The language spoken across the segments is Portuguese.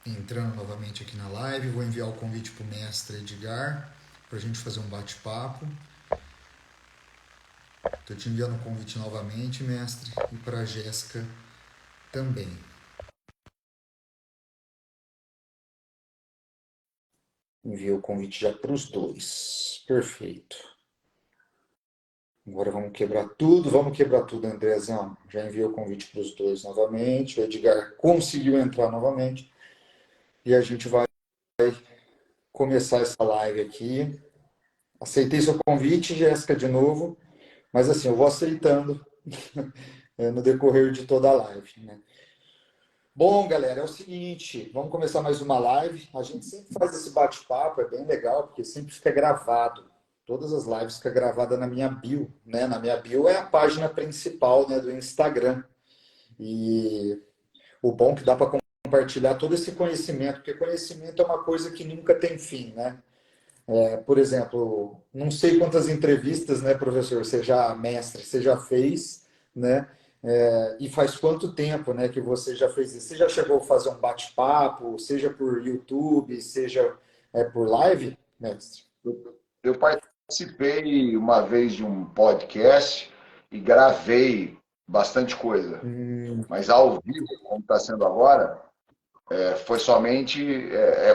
entrando novamente aqui na live. Vou enviar o convite para o mestre Edgar para a gente fazer um bate-papo. Estou te enviando o convite novamente, mestre, e para a Jéssica também. Envio o convite já para os dois. Perfeito. Agora vamos quebrar tudo, Andrezão. Já enviei o convite para os dois novamente. O Edgar conseguiu entrar novamente. E a gente vai começar essa live aqui. Aceitei seu convite, Jéssica, de novo. Mas assim, eu vou aceitando no decorrer de toda a live, né? Bom, galera, é o seguinte, vamos começar mais uma live. A gente sempre faz esse bate-papo, é bem legal, porque sempre fica gravado. Todas as lives ficam gravadas na minha bio, né? Na minha bio é a página principal, né, do Instagram. E o bom é que dá para compartilhar todo esse conhecimento, porque conhecimento é uma coisa que nunca tem fim, né? Por exemplo, não sei quantas entrevistas, né, professor, você já mestre, você já fez, né? E faz quanto tempo, né, que você já fez isso? Você já chegou a fazer um bate-papo, seja por YouTube, seja por live, mestre? Eu participei uma vez de um podcast e gravei bastante coisa, Hum, mas ao vivo, como está sendo agora, foi somente.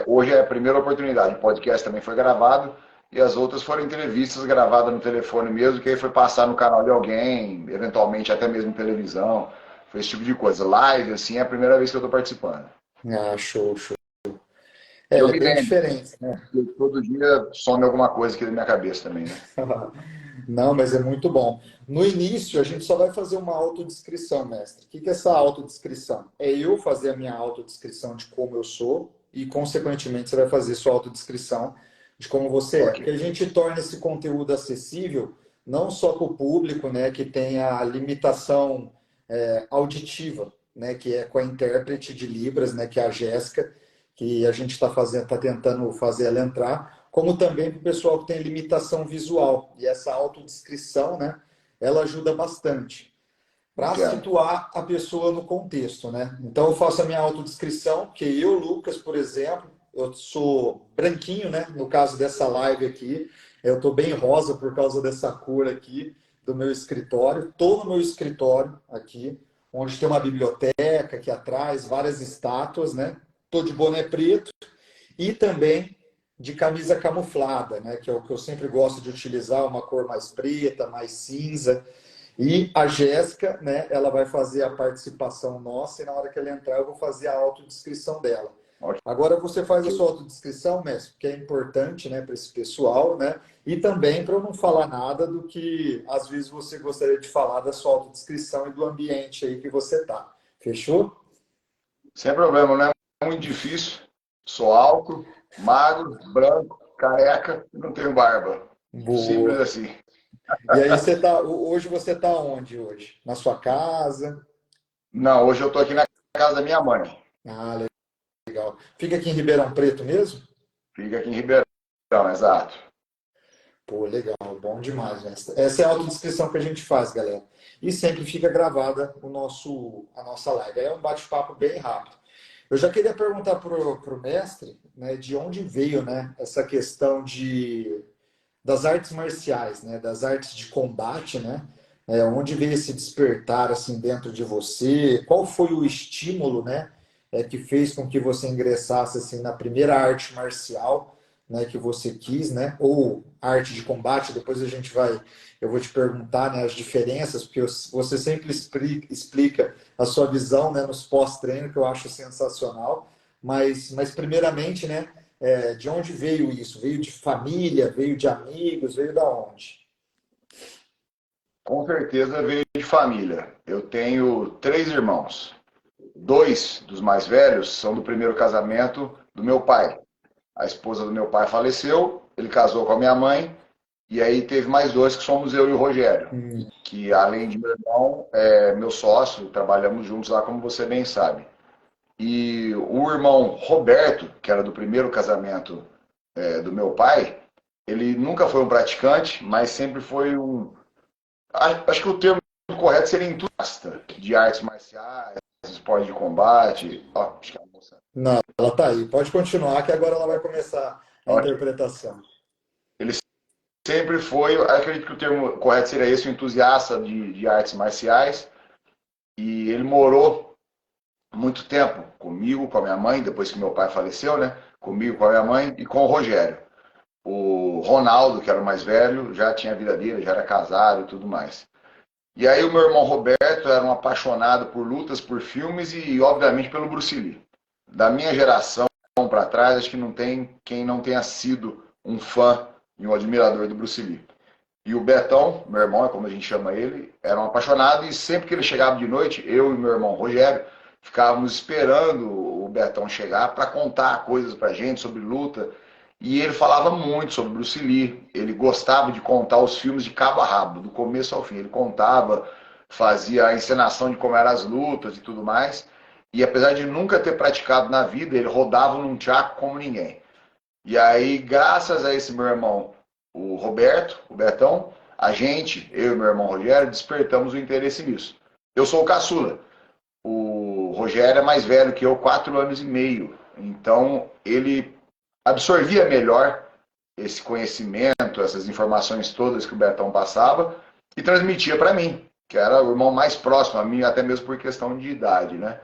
Hoje é a primeira oportunidade. O podcast também foi gravado e as outras foram entrevistas gravadas no telefone mesmo, que aí foi passar no canal de alguém, eventualmente até mesmo em televisão. Foi esse tipo de coisa. Live, assim, é a primeira vez que eu estou participando. show, show. Que eu É me bem lembro, diferente, né? porque todo dia some alguma coisa aqui na minha cabeça também, né? Não, mas é muito bom. No início, a gente só vai fazer uma autodescrição, mestre. O que é essa autodescrição? É eu fazer a minha autodescrição de como eu sou e, consequentemente, você vai fazer sua autodescrição de como você é. Ok. Porque a gente torna esse conteúdo acessível não só para o público, né, que tem a limitação auditiva, né, que é com a intérprete de Libras, né, que é a Jéssica, que a gente está fazendo, está tentando fazer ela entrar, como também para o pessoal que tem limitação visual. E essa autodescrição, né, ela ajuda bastante para Entendo. situar a pessoa no contexto, né? Então eu faço a minha autodescrição, que eu, Lucas, por exemplo, eu sou branquinho, né? No caso dessa live aqui, eu estou bem rosa por causa dessa cor aqui do meu escritório. Estou no meu escritório aqui, onde tem uma biblioteca aqui atrás, várias estátuas, né? Estou de boné preto e também de camisa camuflada, né? Que é o que eu sempre gosto de utilizar, uma cor mais preta, mais cinza. E a Jéssica, né, ela vai fazer a participação nossa e na hora que ela entrar eu vou fazer a autodescrição dela. Ok. Agora você faz a sua autodescrição, mestre, porque é importante, né, para esse pessoal, né? E também para eu não falar nada do que às vezes você gostaria de falar da sua autodescrição e do ambiente aí que você tá. Fechou? Sem problema, não é muito difícil. Sou alto, magro, branco, careca e não tenho barba. Simples Boa. assim. E aí hoje você tá onde hoje? Na sua casa? Não, hoje eu estou aqui na casa da minha mãe. Ah, legal. Fica aqui em Ribeirão Preto mesmo? Fica aqui em Ribeirão, exato. Pô, legal, bom demais. Essa é a autodescrição que a gente faz, galera. E sempre fica gravada a nossa live. É um bate-papo bem rápido. Eu já queria perguntar para o mestre, né, de onde veio, né, essa questão das artes marciais, né, das artes de combate, né? Onde veio esse despertar assim dentro de você? Qual foi o estímulo, né, que fez com que você ingressasse assim na primeira arte marcial, né, que você quis, né? Ou arte de combate? Depois eu vou te perguntar, né, as diferenças, porque você sempre explica a sua visão, né, nos pós-treino, que eu acho sensacional. Mas primeiramente, né? De onde veio isso? Veio de família? Veio de amigos? Veio da onde? Com certeza veio de família. Eu tenho três irmãos. Dois dos mais velhos são do primeiro casamento do meu pai. A esposa do meu pai faleceu, ele casou com a minha mãe, e aí teve mais dois que somos eu e o Rogério, Hum, que além de meu irmão, é meu sócio, trabalhamos juntos lá, como você bem sabe. E o irmão Roberto, que era do primeiro casamento do meu pai, ele nunca foi um praticante, mas sempre foi um. Acho que o termo correto seria entusiasta de artes marciais, esporte de combate. Ó, acho que a moça Não, ela está aí. Pode continuar, que agora ela vai começar a Ótimo. interpretação. Ele sempre foi, acredito que o termo correto seria esse, um entusiasta de artes marciais. E ele morou muito tempo comigo, com a minha mãe, depois que meu pai faleceu, né? Comigo, com a minha mãe e com o Rogério. O Ronaldo, que era o mais velho, já tinha a vida dele, já era casado e tudo mais. E aí o meu irmão Roberto era um apaixonado por lutas, por filmes e, obviamente, pelo Bruce Lee. Da minha geração para trás, acho que não tem quem não tenha sido um fã e um admirador do Bruce Lee. E o Betão, meu irmão, é como a gente chama ele, era um apaixonado e sempre que ele chegava de noite, eu e meu irmão Rogério ficávamos esperando o Betão chegar para contar coisas pra gente sobre luta. E ele falava muito sobre Bruce Lee. Ele gostava de contar os filmes de cabo a rabo, do começo ao fim. Ele contava, fazia a encenação de como eram as lutas e tudo mais. E apesar de nunca ter praticado na vida, ele rodava num tchaco como ninguém. E aí, graças a esse meu irmão, o Roberto, o Betão, a gente, eu e meu irmão Rogério, despertamos o interesse nisso. Eu sou o caçula. O Rogério é mais velho que eu, 4 anos e meio. Então, ele absorvia melhor esse conhecimento, essas informações todas que o Betão passava e transmitia para mim, que era o irmão mais próximo a mim, até mesmo por questão de idade, né?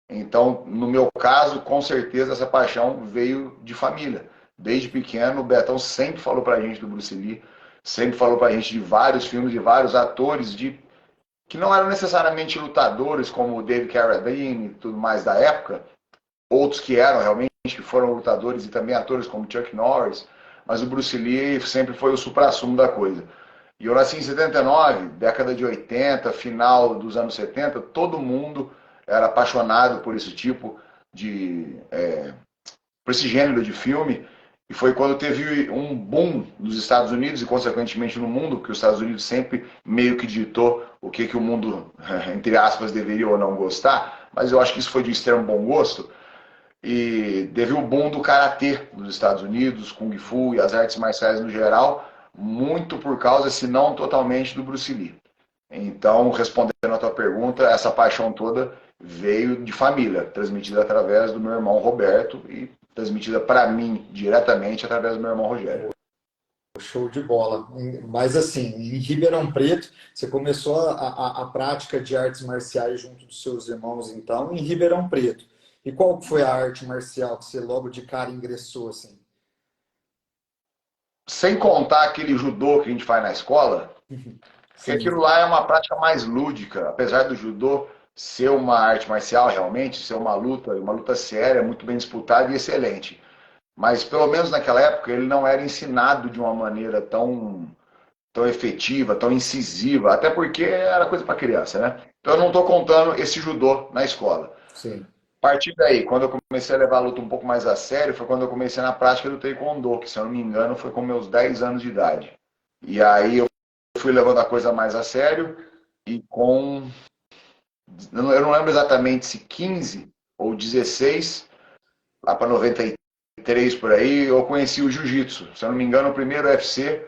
Então, no meu caso, com certeza essa paixão veio de família. Desde pequeno, o Betão sempre falou pra gente do Bruce Lee, sempre falou pra gente de vários filmes, de vários atores que não eram necessariamente lutadores, como o David Carradine e tudo mais da época, outros que eram realmente, que foram lutadores e também atores como Chuck Norris, mas o Bruce Lee sempre foi o suprassumo da coisa. E eu nasci em 79, década de 80, final dos anos 70, todo mundo era apaixonado por esse tipo por esse gênero de filme. E foi quando teve um boom nos Estados Unidos e, consequentemente, no mundo, porque os Estados Unidos sempre meio que ditou o que o mundo, entre aspas, deveria ou não gostar, mas eu acho que isso foi de extremo bom gosto. E teve o boom do karatê nos Estados Unidos, Kung Fu e as artes marciais no geral, muito por causa, se não totalmente, do Bruce Lee. Então, respondendo a tua pergunta, essa paixão toda veio de família, transmitida através do meu irmão Roberto e transmitida para mim diretamente através do meu irmão Rogério. Show de bola. Mas assim, em Ribeirão Preto, você começou a prática de artes marciais junto dos seus irmãos, então, em Ribeirão Preto. E qual foi a arte marcial que você logo de cara ingressou assim? Sem contar aquele judô que a gente faz na escola, porque Sim, aquilo lá é uma prática mais lúdica, apesar do judô ser uma arte marcial realmente, ser uma luta séria, muito bem disputada e excelente. Mas pelo menos naquela época ele não era ensinado de uma maneira tão efetiva, tão incisiva, até porque era coisa para criança, né? Então eu não estou contando esse judô na escola. sim. A partir daí, quando eu comecei a levar a luta um pouco mais a sério, foi quando eu comecei na prática do taekwondo, que se eu não me engano foi com meus 10 anos de idade. E aí eu fui levando a coisa mais a sério e eu não lembro exatamente se 15 ou 16, lá para 93 por aí, eu conheci o jiu-jitsu. Se eu não me engano, o primeiro UFC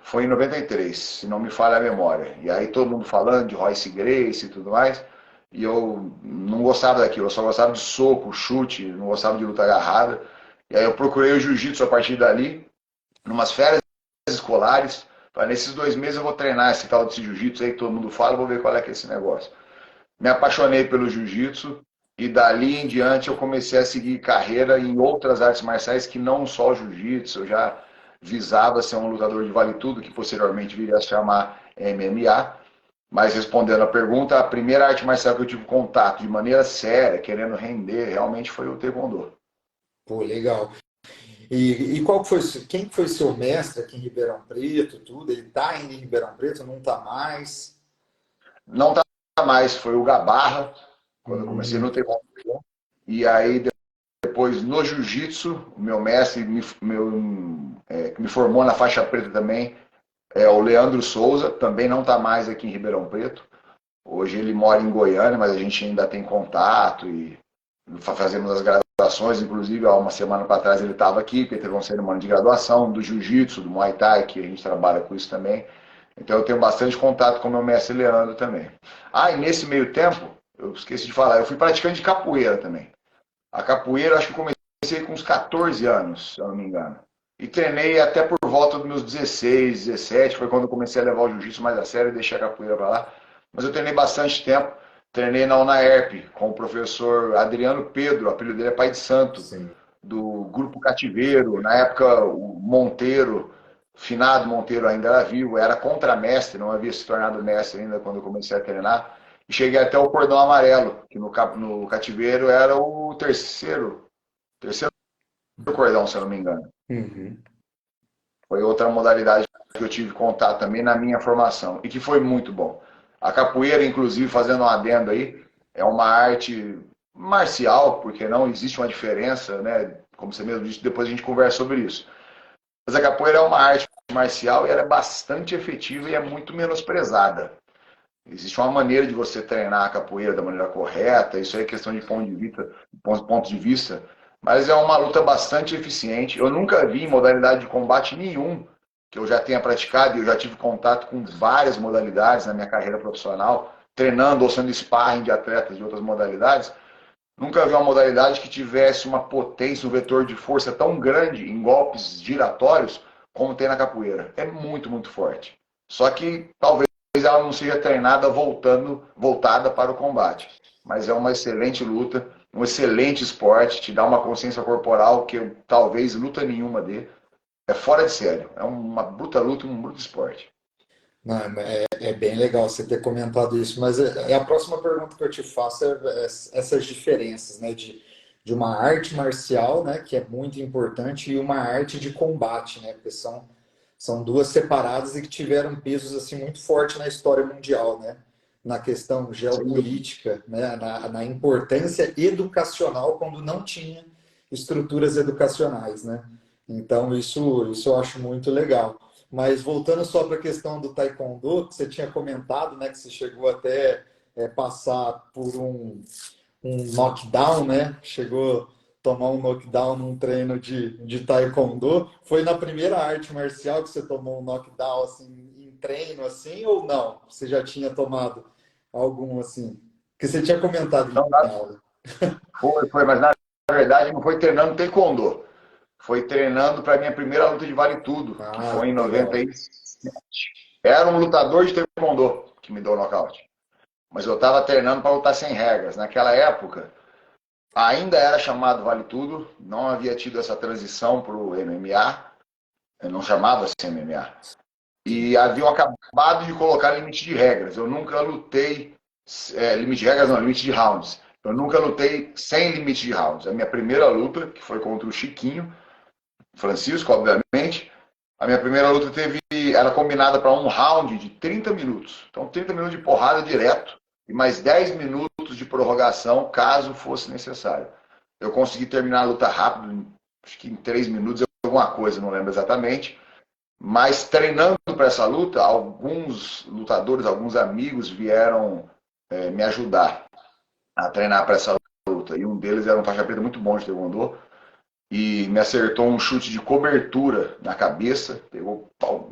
foi em 93, se não me falha a memória. E aí todo mundo falando de Royce Gracie e tudo mais. E eu não gostava daquilo, eu só gostava de soco, chute, não gostava de luta agarrada. E aí eu procurei o jiu-jitsu a partir dali, numas férias escolares. Falei, nesses 2 meses eu vou treinar esse tal de jiu-jitsu aí que todo mundo fala, vou ver qual é que é esse negócio. Me apaixonei pelo jiu-jitsu e dali em diante eu comecei a seguir carreira em outras artes marciais que não só o jiu-jitsu. Eu já visava ser um lutador de vale tudo, que posteriormente viria a se chamar MMA. Mas respondendo a pergunta, a primeira arte marcial que eu tive contato de maneira séria, querendo render, realmente foi o taekwondo. Pô, legal. E qual foi, quem foi seu mestre aqui em Ribeirão Preto, tudo? Ele tá ainda em Ribeirão Preto, não tá mais? Não tá mais, foi o Gabarra, quando eu comecei Hum, no taekwondo. E aí depois no jiu-jitsu, o meu mestre, que me formou na faixa preta também, é o Leandro Souza, também não está mais aqui em Ribeirão Preto. Hoje ele mora em Goiânia, mas a gente ainda tem contato e fazemos as graduações. Inclusive, há uma semana para trás ele estava aqui, porque teve uma cerimônia de graduação do jiu-jitsu, do Muay Thai, que a gente trabalha com isso também. Então eu tenho bastante contato com o meu mestre Leandro também. Ah, e nesse meio tempo, eu esqueci de falar, eu fui praticante de capoeira também. A capoeira, acho que comecei com uns 14 anos, se eu não me engano. E treinei até por volta dos meus 16, 17, foi quando eu comecei a levar o jiu-jitsu mais a sério e deixei a capoeira para lá. Mas eu treinei bastante tempo. Treinei na UNAERP com o professor Adriano Pedro, o apelido dele é Pai de Santo, Sim. do Grupo Cativeiro. Na época, o Monteiro, finado Monteiro ainda era vivo, era contramestre, não havia se tornado mestre ainda quando eu comecei a treinar. E cheguei até o cordão amarelo, que no cativeiro era o terceiro cordão, se eu não me engano. Uhum. Foi outra modalidade que eu tive contato também na minha formação e que foi muito bom. A capoeira, inclusive, fazendo um adendo aí, é uma arte marcial, porque não existe uma diferença, né? Como você mesmo disse, depois a gente conversa sobre isso. Mas a capoeira é uma arte marcial e ela é bastante efetiva e é muito menosprezada. Existe uma maneira de você treinar a capoeira da maneira correta, isso aí é questão de ponto de vista, mas é uma luta bastante eficiente. Eu nunca vi em modalidade de combate nenhum que eu já tenha praticado, e eu já tive contato com várias modalidades na minha carreira profissional, treinando ou sendo sparring de atletas de outras modalidades. Nunca vi uma modalidade que tivesse uma potência, um vetor de força tão grande em golpes giratórios como tem na capoeira. É muito, muito forte. Só que talvez ela não seja treinada voltada para o combate. Mas é uma excelente luta, um excelente esporte, te dá uma consciência corporal que talvez luta nenhuma dê. É fora de sério. É uma bruta luta, um bruto esporte. Não, é bem legal você ter comentado isso, mas a próxima pergunta que eu te faço é essas diferenças, né, de uma arte marcial, né, que é muito importante, e uma arte de combate, né, porque são duas separadas e que tiveram pesos assim muito fortes na história mundial, né, na questão geopolítica, né, na importância educacional quando não tinha estruturas educacionais, né. Então isso eu acho muito legal. Mas voltando só para a questão do Taekwondo, que você tinha comentado, né, que você chegou até passar por um knockdown, né? Chegou a tomar um knockdown num treino de Taekwondo. Foi na primeira arte marcial que você tomou um knockdown assim, em treino, assim, ou não? Você já tinha tomado algum assim? Que você tinha comentado Não, em aula. mas na verdade não foi treinando taekwondo. Foi treinando para minha primeira luta de vale tudo, que Ah, foi em legal. 97. Era um lutador de taekwondo que me deu o nocaute. Mas eu estava treinando para lutar sem regras. Naquela época, ainda era chamado vale tudo, não havia tido essa transição para o MMA, não chamava-se MMA. Sim. E haviam acabado de colocar limite de regras. Eu nunca lutei, limite de regras não, limite de rounds. Eu nunca lutei sem limite de rounds. A minha primeira luta, que foi contra o Chiquinho, Francisco, obviamente, a minha primeira luta era combinada para um round de 30 minutos. Então, 30 minutos de porrada direto e mais 10 minutos de prorrogação, caso fosse necessário. Eu consegui terminar a luta rápido, acho que em 3 minutos, alguma coisa, não lembro exatamente. Mas treinando para essa luta, alguns lutadores, alguns amigos vieram me ajudar a treinar para essa luta. E um deles era um faixa preta muito bom de taekwondo e me acertou um chute de cobertura na cabeça, pegou pau.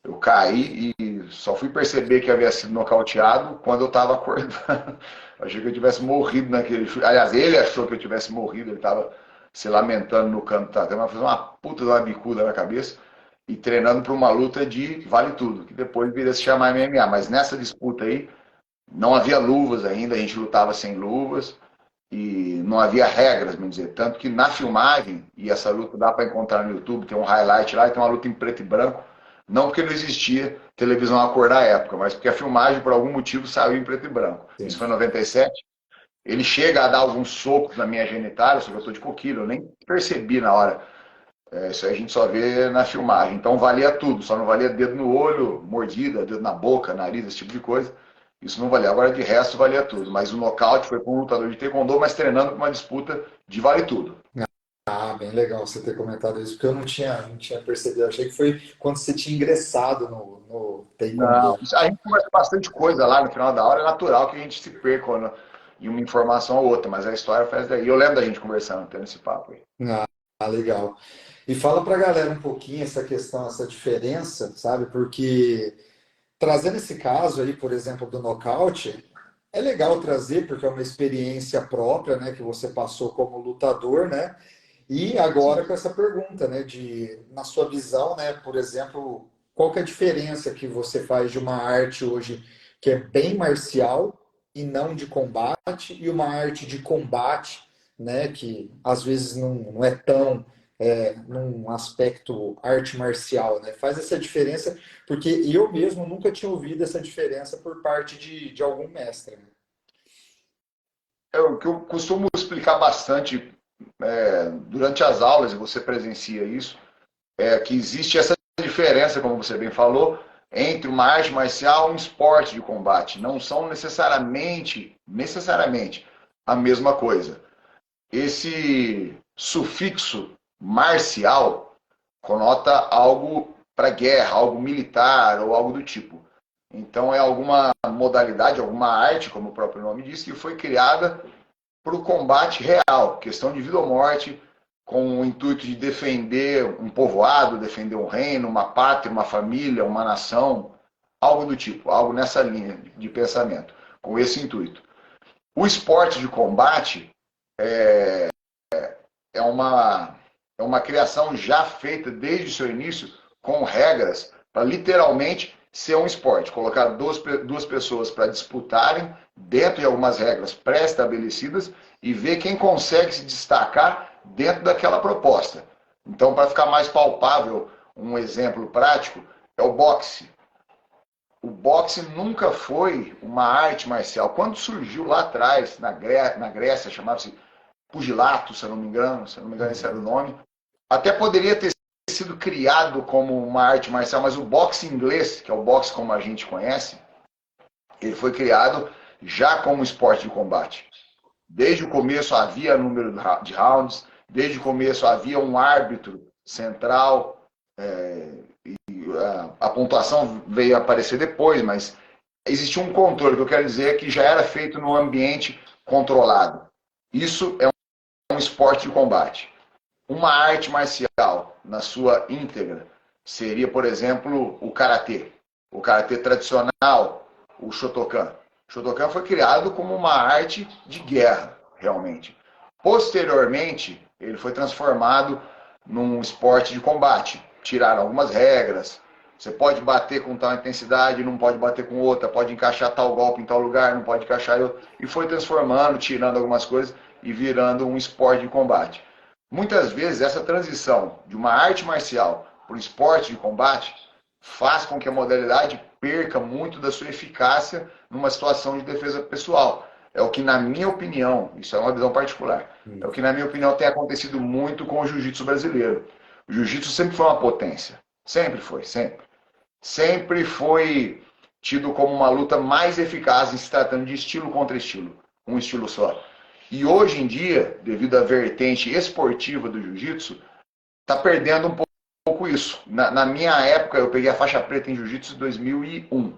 Eu caí e só fui perceber que havia sido nocauteado quando eu estava acordando. Achei que eu tivesse morrido naquele chute. Aliás, ele achou que eu tivesse morrido, ele estava se lamentando no canto da cama, fez uma puta de uma bicuda na cabeça e treinando para uma luta de vale tudo, que depois viria a se chamar MMA. Mas nessa disputa aí, não havia luvas ainda, a gente lutava sem luvas e não havia regras, vamos dizer. Tanto que na filmagem, e essa luta dá para encontrar no YouTube, tem um highlight lá, e tem uma luta em preto e branco. Não porque não existia televisão a cor da época, mas porque a filmagem, por algum motivo, saiu em preto e branco. Isso Sim. foi em 97. Ele chega a dar alguns socos na minha genitália, só que eu estou de coquilho, eu nem percebi na hora. Isso aí a gente só vê na filmagem. Então valia tudo, só não valia dedo no olho, mordida, dedo na boca, nariz, esse tipo de coisa. Isso não valia. Agora de resto valia tudo. Mas o nocaute foi com um lutador de taekwondo, mas treinando para uma disputa de vale tudo. Ah, bem legal você ter comentado isso, porque eu não tinha percebido. Eu achei que foi quando você tinha ingressado no Não, Taekwondo. a gente conversa bastante coisa lá no final da hora, é natural que a gente se perca em uma informação ou outra, mas a história faz daí. Eu lembro da gente conversando, tendo esse papo aí. Legal. E fala pra galera um pouquinho essa questão, essa diferença, sabe? Porque trazendo esse caso aí, por exemplo, do nocaute, é legal trazer, porque é uma experiência própria, né, que você passou como lutador, né? E agora Sim. com essa pergunta, né, na sua visão, né, por exemplo, qual que é a diferença que você faz de uma arte hoje que é bem marcial e não de combate, e uma arte de combate, né, que às vezes não é tão num aspecto arte marcial, né? Faz essa diferença, porque eu mesmo nunca tinha ouvido essa diferença por parte de algum mestre, né? O que eu costumo explicar bastante durante as aulas, e você presencia isso, é que existe essa diferença, como você bem falou, entre uma arte marcial e um esporte de combate. Não são necessariamente a mesma coisa. Esse sufixo marcial conota algo para guerra, algo militar ou algo do tipo. Então é alguma modalidade, alguma arte, como o próprio nome diz, que foi criada para o combate real, questão de vida ou morte, com o intuito de defender um povoado, defender um reino, uma pátria, uma família, uma nação, algo do tipo, algo nessa linha de pensamento, com esse intuito. O esporte de combate é uma, é uma criação já feita desde o seu início, com regras, para literalmente ser um esporte. Colocar duas pessoas para disputarem, dentro de algumas regras pré-estabelecidas, e ver quem consegue se destacar dentro daquela proposta. Então, para ficar mais palpável, um exemplo prático é o boxe. O boxe nunca foi uma arte marcial. Quando surgiu lá atrás, na Grécia, chamava-se pugilato, se eu não me engano esse era o Uhum. nome. Até poderia ter sido criado como uma arte marcial, mas o boxe inglês, que é o boxe como a gente conhece, ele foi criado já como esporte de combate. Desde o começo havia número de rounds, desde o começo havia um árbitro central, a pontuação veio a aparecer depois, mas existia um controle, que eu quero dizer é que já era feito num ambiente controlado. Isso é um esporte de combate. Uma arte marcial, na sua íntegra, seria, por exemplo, o karatê. O karatê tradicional, o Shotokan. O Shotokan foi criado como uma arte de guerra, realmente. Posteriormente, ele foi transformado num esporte de combate. Tiraram algumas regras. Você pode bater com tal intensidade, não pode bater com outra, pode encaixar tal golpe em tal lugar, não pode encaixar outro. E foi transformando, tirando algumas coisas e virando um esporte de combate. Muitas vezes essa transição de uma arte marcial para um esporte de combate faz com que a modalidade perca muito da sua eficácia numa situação de defesa pessoal. É o que, na minha opinião, isso é uma visão particular, é o que, na minha opinião, tem acontecido muito com o jiu-jitsu brasileiro. O jiu-jitsu sempre foi uma potência. Sempre foi, sempre. Sempre foi tido como uma luta mais eficaz em se tratando de estilo contra estilo. Um estilo só. E hoje em dia, devido à vertente esportiva do jiu-jitsu, está perdendo um pouco isso. Na minha época, eu peguei a faixa preta em jiu-jitsu em 2001.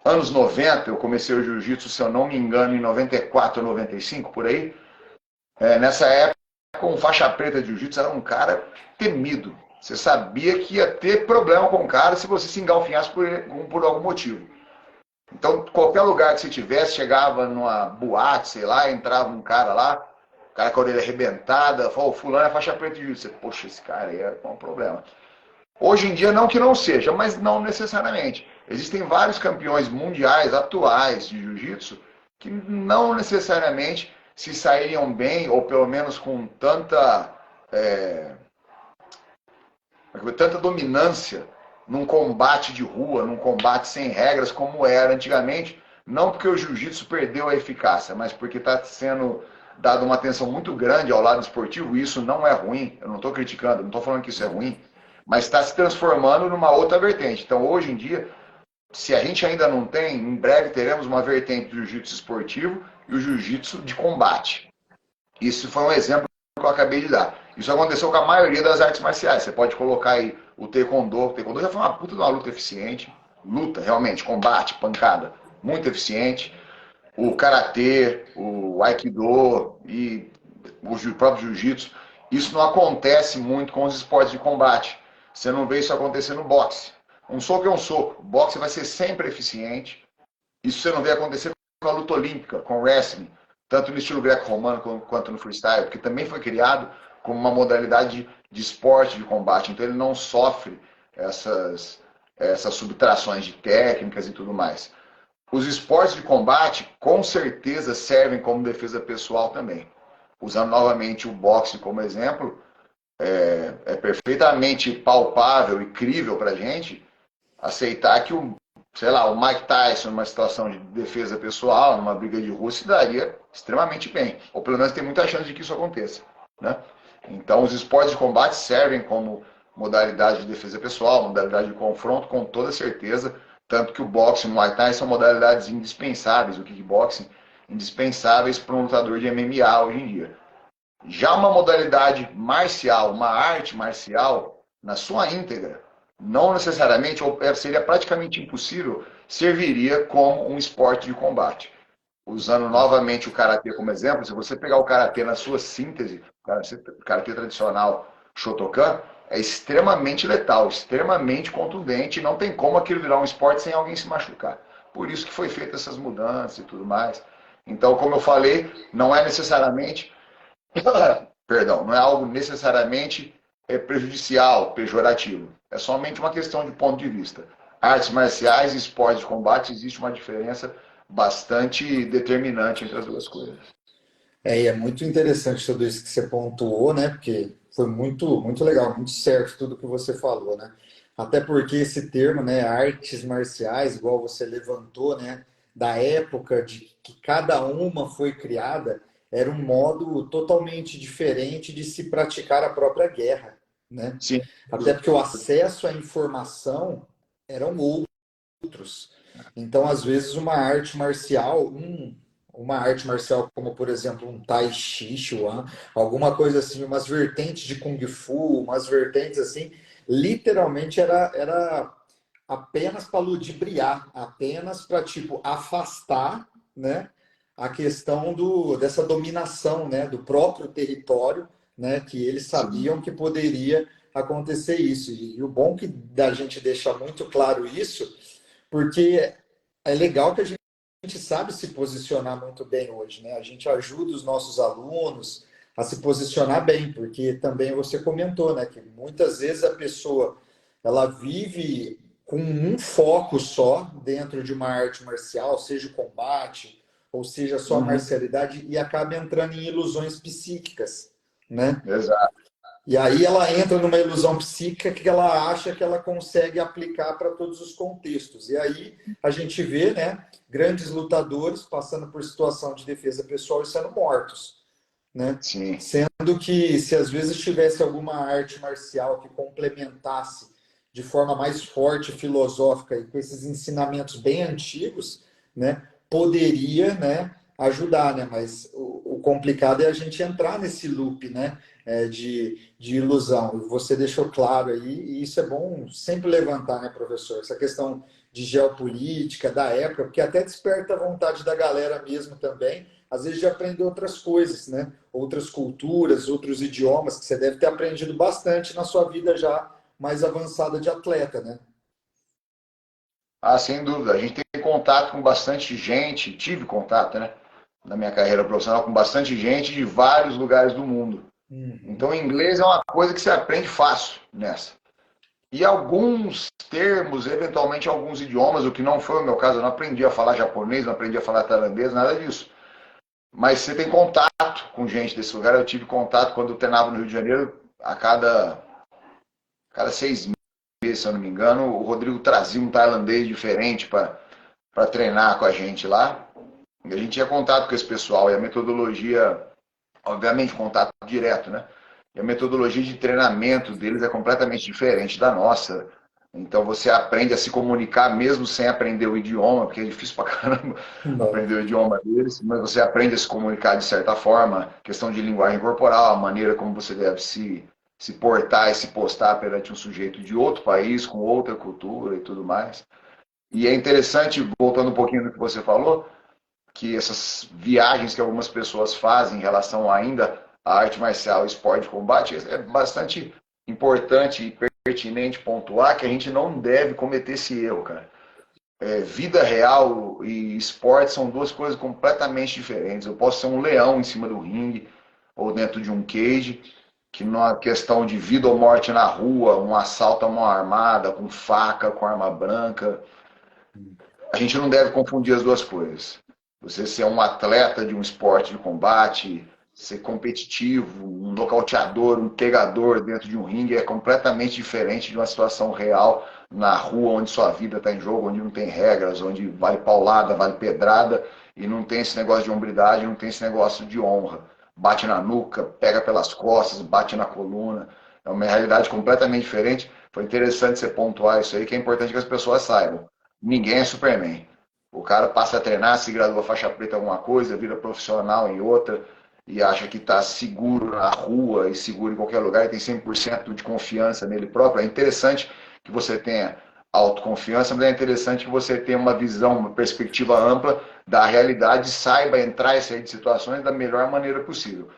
Anos 90, eu comecei o jiu-jitsu, se eu não me engano, em 94, 95, por aí. Nessa época, com faixa preta de jiu-jitsu, era um cara temido. Você sabia que ia ter problema com o cara se você se engalfinhasse por algum motivo. Então, qualquer lugar que você tivesse, chegava numa boate, sei lá, entrava um cara lá, o cara com a orelha arrebentada, falou, fulano é faixa preta de jiu-jitsu. Poxa, esse cara aí é um problema. Hoje em dia, não que não seja, mas não necessariamente. Existem vários campeões mundiais atuais de jiu-jitsu que não necessariamente se sairiam bem, ou pelo menos com tanta dominância num combate de rua, num combate sem regras como era antigamente, não porque o jiu-jitsu perdeu a eficácia, mas porque está sendo dado uma atenção muito grande ao lado esportivo, e isso não é ruim, eu não estou criticando, não estou falando que isso é ruim, mas está se transformando numa outra vertente. Então, hoje em dia, se a gente ainda não tem, em breve teremos uma vertente do jiu-jitsu esportivo e o jiu-jitsu de combate. Isso foi um exemplo que eu acabei de dar. Isso aconteceu com a maioria das artes marciais. Você pode colocar aí o Taekwondo. O Taekwondo já foi uma puta de uma luta eficiente. Luta, realmente, combate, pancada. Muito eficiente. O Karatê, o Aikido e o próprio Jiu-Jitsu. Isso não acontece muito com os esportes de combate. Você não vê isso acontecer no boxe. Um soco é um soco. O boxe vai ser sempre eficiente. Isso você não vê acontecer com a luta olímpica, com o wrestling, tanto no estilo greco-romano quanto no freestyle, porque também foi criado como uma modalidade de esporte de combate, então ele não sofre essas subtrações de técnicas e tudo mais. Os esportes de combate, com certeza, servem como defesa pessoal também. Usando novamente o boxe como exemplo, é perfeitamente palpável e crível para a gente aceitar que sei lá, o Mike Tyson, numa situação de defesa pessoal, numa briga de rua, se daria extremamente bem. Ou pelo menos tem muita chance de que isso aconteça. Né? Então, os esportes de combate servem como modalidade de defesa pessoal, modalidade de confronto, com toda certeza. Tanto que o boxe e o Muay Thai são modalidades indispensáveis, o kickboxing, indispensáveis para um lutador de MMA hoje em dia. Já uma modalidade marcial, uma arte marcial, na sua íntegra, não necessariamente, ou seria praticamente impossível, serviria como um esporte de combate. Usando novamente o karatê como exemplo, se você pegar o karatê na sua síntese, o karatê tradicional Shotokan, é extremamente letal, extremamente contundente, e não tem como aquilo virar um esporte sem alguém se machucar. Por isso que foi feita essas mudanças e tudo mais. Então, como eu falei, não é necessariamente perdão, não é algo necessariamente prejudicial, pejorativo. É somente uma questão de ponto de vista. Artes marciais e esportes de combate, existe uma diferença bastante determinante entre as duas coisas. E é muito interessante tudo isso que você pontuou, né? Porque foi muito, muito legal, muito certo tudo que você falou, né? Até porque esse termo, né, artes marciais, igual você levantou, né, da época de que cada uma foi criada, era um modo totalmente diferente de se praticar a própria guerra, né? Sim. Até porque o acesso à informação eram outros. Então, às vezes, uma arte marcial como, por exemplo, um Tai Chi Chuan, alguma coisa assim, umas vertentes de Kung Fu, umas vertentes assim, literalmente era apenas para ludibriar, apenas para, tipo, afastar, né, a questão dessa dominação, né, do próprio território, né, que eles Sim. sabiam que poderia acontecer isso. E o bom que da gente deixa muito claro isso, porque é legal que a gente sabe se posicionar muito bem hoje, né? A gente ajuda os nossos alunos a se posicionar bem, porque também você comentou, né, que muitas vezes a pessoa ela vive com um foco só dentro de uma arte marcial, seja o combate, ou seja só a Uhum. marcialidade, e acaba entrando em ilusões psíquicas, né? Exato. E aí ela entra numa ilusão psíquica que ela acha que ela consegue aplicar para todos os contextos. E aí a gente vê, né, grandes lutadores passando por situação de defesa pessoal e sendo mortos, né? Sim. Sendo que se às vezes tivesse alguma arte marcial que complementasse de forma mais forte, filosófica e com esses ensinamentos bem antigos, né, poderia, né, ajudar, né? Mas o complicado é a gente entrar nesse loop, né, de ilusão. E você deixou claro aí, e isso é bom sempre levantar, né, professor? Essa questão de geopolítica da época, porque até desperta a vontade da galera mesmo também, às vezes de aprender outras coisas, né? Outras culturas, outros idiomas, que você deve ter aprendido bastante na sua vida já mais avançada de atleta, né? Ah, sem dúvida. A gente tem contato com bastante gente, tive contato, né, na minha carreira profissional, com bastante gente de vários lugares do mundo. Uhum. Então, inglês é uma coisa que você aprende fácil nessa. E alguns termos, eventualmente alguns idiomas, o que não foi o meu caso, eu não aprendi a falar japonês, não aprendi a falar tailandês, nada disso. Mas você tem contato com gente desse lugar. Eu tive contato quando eu treinava no Rio de Janeiro, a cada 6 meses, se eu não me engano, o Rodrigo trazia um tailandês diferente para treinar com a gente lá. E a gente tinha contato com esse pessoal e a metodologia, obviamente, contato direto, né? E a metodologia de treinamento deles é completamente diferente da nossa. Então você aprende a se comunicar mesmo sem aprender o idioma, porque é difícil pra caramba Não. aprender o idioma deles, mas você aprende a se comunicar de certa forma, questão de linguagem corporal, a maneira como você deve se portar e se postar perante um sujeito de outro país, com outra cultura e tudo mais. E é interessante, voltando um pouquinho do que você falou, que essas viagens que algumas pessoas fazem em relação ainda à arte marcial e esporte de combate, é bastante importante e pertinente pontuar que a gente não deve cometer esse erro, cara. vida real e esporte são duas coisas completamente diferentes. Eu posso ser um leão em cima do ringue ou dentro de um cage, que numa questão de vida ou morte na rua, um assalto a mão armada, com faca, com arma branca, a gente não deve confundir as duas coisas. Você ser um atleta de um esporte de combate, ser competitivo, um nocauteador, um pegador dentro de um ringue é completamente diferente de uma situação real na rua onde sua vida está em jogo, onde não tem regras, onde vale paulada, vale pedrada e não tem esse negócio de hombridade, não tem esse negócio de honra. Bate na nuca, pega pelas costas, bate na coluna. É uma realidade completamente diferente. Foi interessante você pontuar isso aí, que é importante que as pessoas saibam. Ninguém é Superman. O cara passa a treinar, se gradua faixa preta em alguma coisa, vira profissional em outra e acha que está seguro na rua e seguro em qualquer lugar e tem 100% de confiança nele próprio. É interessante que você tenha autoconfiança, mas é interessante que você tenha uma visão, uma perspectiva ampla da realidade e saiba entrar e sair de situações da melhor maneira possível.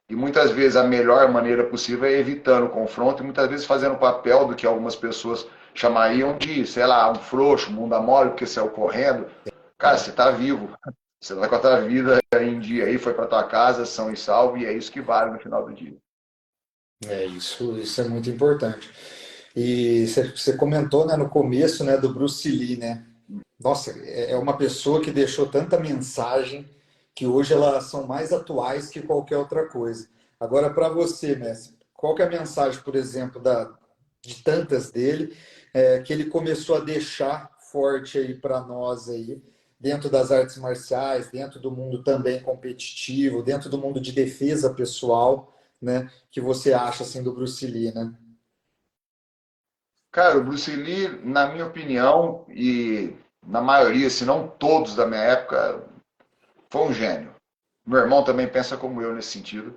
E muitas vezes a melhor maneira possível é evitando o confronto e muitas vezes fazendo o papel do que algumas pessoas chamariam de, sei lá, um frouxo, um bunda mole, porque saiu correndo. Cara, você está vivo. Você está com a tua vida em dia aí, foi para tua casa, são e salvo, e é isso que vale no final do dia. Isso é muito importante. E você comentou, né, no começo, né, do Bruce Lee, né? Nossa, é uma pessoa que deixou tanta mensagem que hoje elas são mais atuais que qualquer outra coisa. Agora, para você, Messi, qual que é a mensagem, por exemplo, de tantas dele, que ele começou a deixar forte aí para nós aí, dentro das artes marciais, dentro do mundo também competitivo, dentro do mundo de defesa pessoal, né, que você acha assim do Bruce Lee, né? Cara, o Bruce Lee, na minha opinião, e na maioria, se não todos da minha época, foi um gênio. Meu irmão também pensa como eu nesse sentido.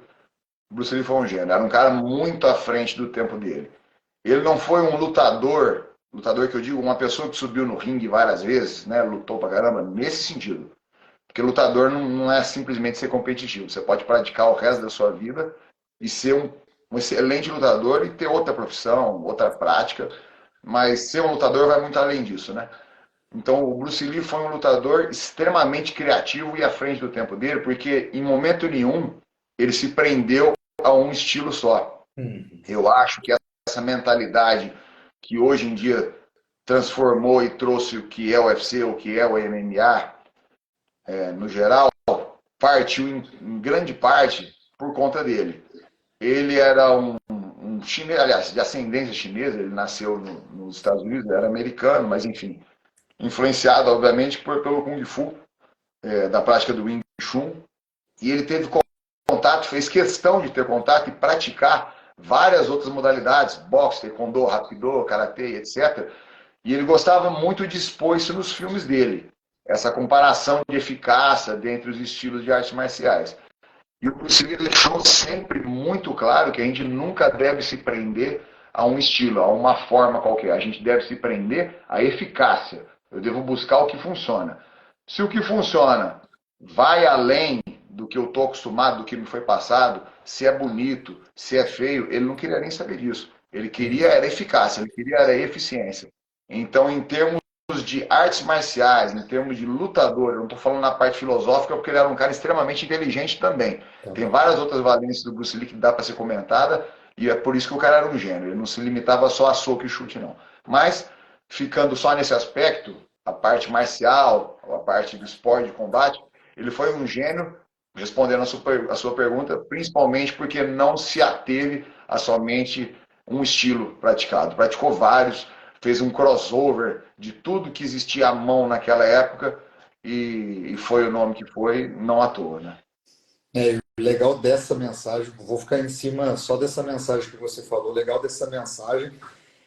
O Bruce Lee foi um gênio. Era um cara muito à frente do tempo dele. Ele não foi um lutador, lutador que eu digo, uma pessoa que subiu no ringue várias vezes, né, lutou pra caramba, nesse sentido. Porque lutador não é simplesmente ser competitivo. Você pode praticar o resto da sua vida e ser um excelente lutador e ter outra profissão, outra prática, mas ser um lutador vai muito além disso, né? Então o Bruce Lee foi um lutador extremamente criativo e à frente do tempo dele, porque em momento nenhum ele se prendeu a um estilo só. Hum. Eu acho que essa mentalidade que hoje em dia transformou e trouxe o que é o UFC, o que é o MMA, no geral, partiu em grande parte por conta dele. Ele era um chinês, aliás, de ascendência chinesa, ele nasceu nos Estados Unidos, era americano, mas enfim, influenciado, obviamente, pelo Kung Fu, da prática do Wing Chun, e ele teve contato, fez questão de ter contato e praticar várias outras modalidades, boxe, taekwondo, rapido, karatê, etc. E ele gostava muito de expor isso nos filmes dele, essa comparação de eficácia dentre os estilos de artes marciais. E o Bruce Lee deixou sempre muito claro que a gente nunca deve se prender a um estilo, a uma forma qualquer. A gente deve se prender à eficácia. Eu devo buscar o que funciona. Se o que funciona vai além do que eu estou acostumado, do que me foi passado, se é bonito, se é feio, ele não queria nem saber disso. Ele queria era eficácia, ele queria era eficiência. Então, em termos de artes marciais, em termos de lutador, eu não estou falando na parte filosófica, porque ele era um cara extremamente inteligente também. Tem várias outras valências do Bruce Lee que dá para ser comentada, e é por isso que o cara era um gênio. Ele não se limitava só a soco e chute, não. Mas, ficando só nesse aspecto, a parte marcial, a parte do esporte de combate, ele foi um gênio, respondendo a sua pergunta, principalmente porque não se ateve a somente um estilo praticado. Praticou vários, fez um crossover de tudo que existia à mão naquela época e foi o nome que foi, não à toa, né? O legal dessa mensagem, vou ficar em cima só dessa mensagem que você falou, o legal dessa mensagem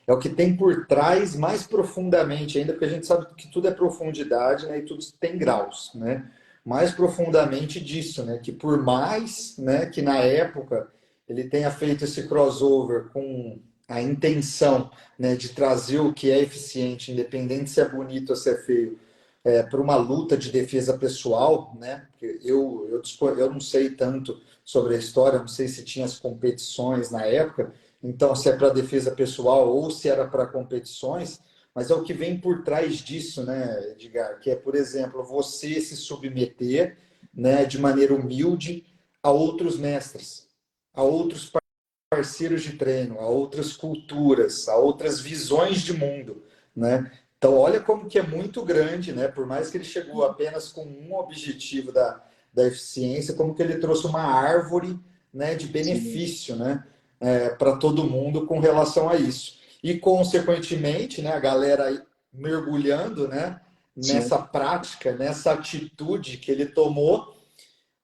é o que tem por trás mais profundamente ainda, porque a gente sabe que tudo é profundidade, né, e tudo tem graus, né? Mais profundamente disso, né, que por mais, né, que na época ele tenha feito esse crossover com a intenção, né, de trazer o que é eficiente, independente se é bonito ou se é feio, para uma luta de defesa pessoal, né? Eu não sei tanto sobre a história, não sei se tinha as competições na época, então se é para defesa pessoal ou se era para competições, mas é o que vem por trás disso, né, Edgar? Que é, por exemplo, você se submeter, né, de maneira humilde a outros mestres, a outros parceiros de treino, a outras culturas, a outras visões de mundo, né? Então, olha como que é muito grande, né? Por mais que ele chegou apenas com um objetivo da eficiência, como que ele trouxe uma árvore, né, de Sim, benefício, né, para todo mundo com relação a isso. E, consequentemente, né, a galera aí mergulhando, né, sim, nessa prática, nessa atitude que ele tomou,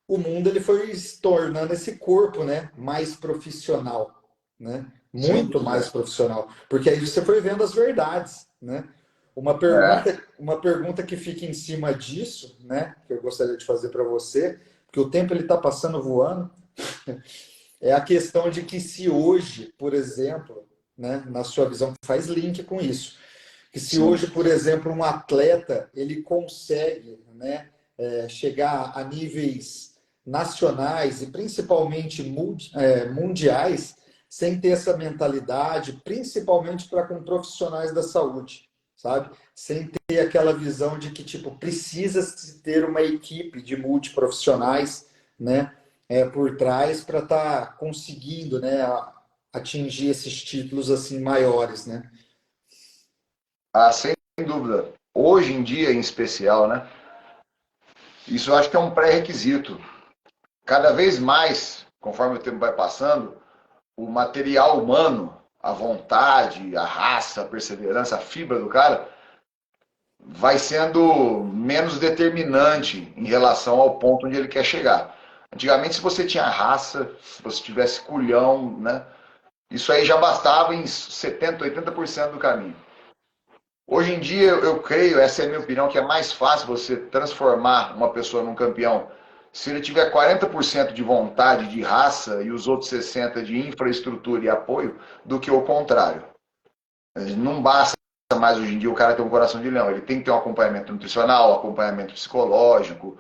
o mundo ele foi se tornando esse corpo, né, mais profissional, né? sem Muito mais dúvida. profissional, porque aí você foi vendo as verdades, né? É, Uma pergunta que fica em cima disso, né, que eu gostaria de fazer para você, porque o tempo ele está passando voando, é a questão de que se hoje, por exemplo, né, na sua visão, faz link com isso, que se sim. hoje, por exemplo, um atleta ele consegue, né, chegar a níveis nacionais e principalmente mundiais, sem ter essa mentalidade, principalmente para com profissionais da saúde, sabe? Sem ter aquela visão de que tipo precisa se ter uma equipe de multiprofissionais, né, por trás para estar conseguindo, né, atingir esses títulos assim maiores, né? Ah, sem dúvida. Hoje em dia, em especial, né? Isso eu acho que é um pré-requisito. Cada vez mais, conforme o tempo vai passando, o material humano, a vontade, a raça, a perseverança, a fibra do cara, vai sendo menos determinante em relação ao ponto onde ele quer chegar. Antigamente, se você tinha raça, se você tivesse culhão, né? Isso aí já bastava em 70, 80% do caminho. Hoje em dia, eu creio, essa é a minha opinião, que é mais fácil você transformar uma pessoa num campeão se ele tiver 40% de vontade, de raça, e os outros 60% de infraestrutura e apoio, do que o contrário. Não basta mais hoje em dia o cara ter um coração de leão, ele tem que ter um acompanhamento nutricional, acompanhamento psicológico,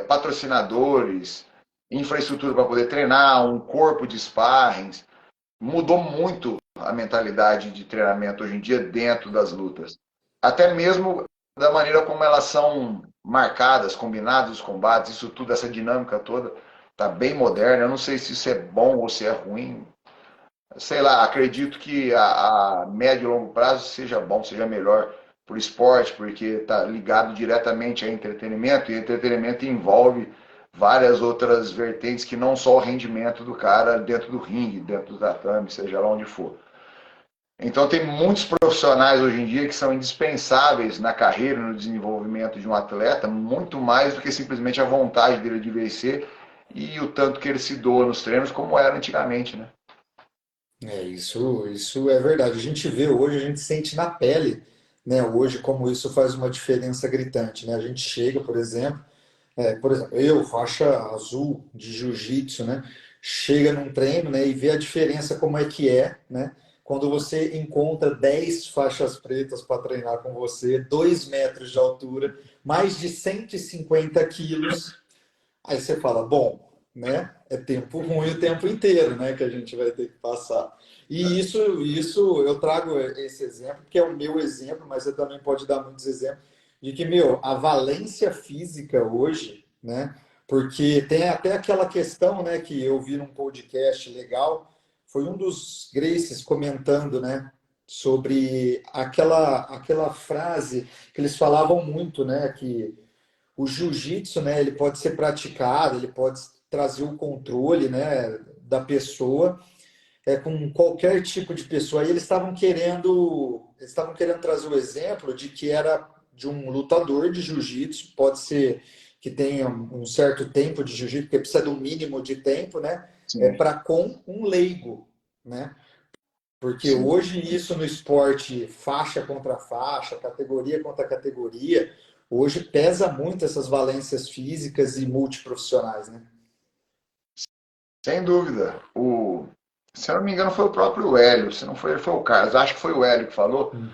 patrocinadores, infraestrutura para poder treinar, um corpo de sparrings. Mudou muito a mentalidade de treinamento hoje em dia dentro das lutas. Até mesmo da maneira como elas são marcadas, combinadas os combates, isso tudo, essa dinâmica toda, está bem moderna. Eu não sei se isso é bom ou se é ruim. Sei lá, acredito que a médio e longo prazo seja bom, seja melhor para o esporte, porque está ligado diretamente a entretenimento, e entretenimento envolve várias outras vertentes que não só o rendimento do cara dentro do ringue, dentro do tatame, seja lá onde for. Então tem muitos profissionais hoje em dia que são indispensáveis na carreira, no desenvolvimento de um atleta, muito mais do que simplesmente a vontade dele de vencer e o tanto que ele se doa nos treinos, como era antigamente, né? Isso é verdade. A gente vê hoje, a gente sente na pele, né, hoje como isso faz uma diferença gritante, né? A gente chega, por exemplo, eu, faixa azul de jiu-jitsu, né? Chega num treino, né, e vê a diferença como é, né? Quando você encontra 10 faixas pretas para treinar com você, 2 metros de altura, mais de 150 quilos. Aí você fala, bom, né? É tempo ruim o tempo inteiro, né? Que a gente vai ter que passar. E isso eu trago esse exemplo, porque é o meu exemplo, mas você também pode dar muitos exemplos de que, meu, a valência física hoje, né? Porque tem até aquela questão, né, que eu vi num podcast legal, foi um dos Gracies comentando, né, sobre aquela frase que eles falavam muito, né, que o jiu-jitsu, né, ele pode ser praticado, ele pode trazer o controle, né, da pessoa, com qualquer tipo de pessoa. E eles estavam querendo trazer o exemplo de que era de um lutador de jiu-jitsu, pode ser que tenha um certo tempo de jiu-jitsu, porque precisa de um mínimo de tempo, né, Sim, para com um leigo, né? Porque sim. hoje isso no esporte, faixa contra faixa, categoria contra categoria, hoje pesa muito essas valências físicas e multiprofissionais, né? Sem dúvida. Se eu não me engano, foi o próprio Hélio. Se não foi ele, foi o Carlos. Acho que foi o Hélio que falou Uhum.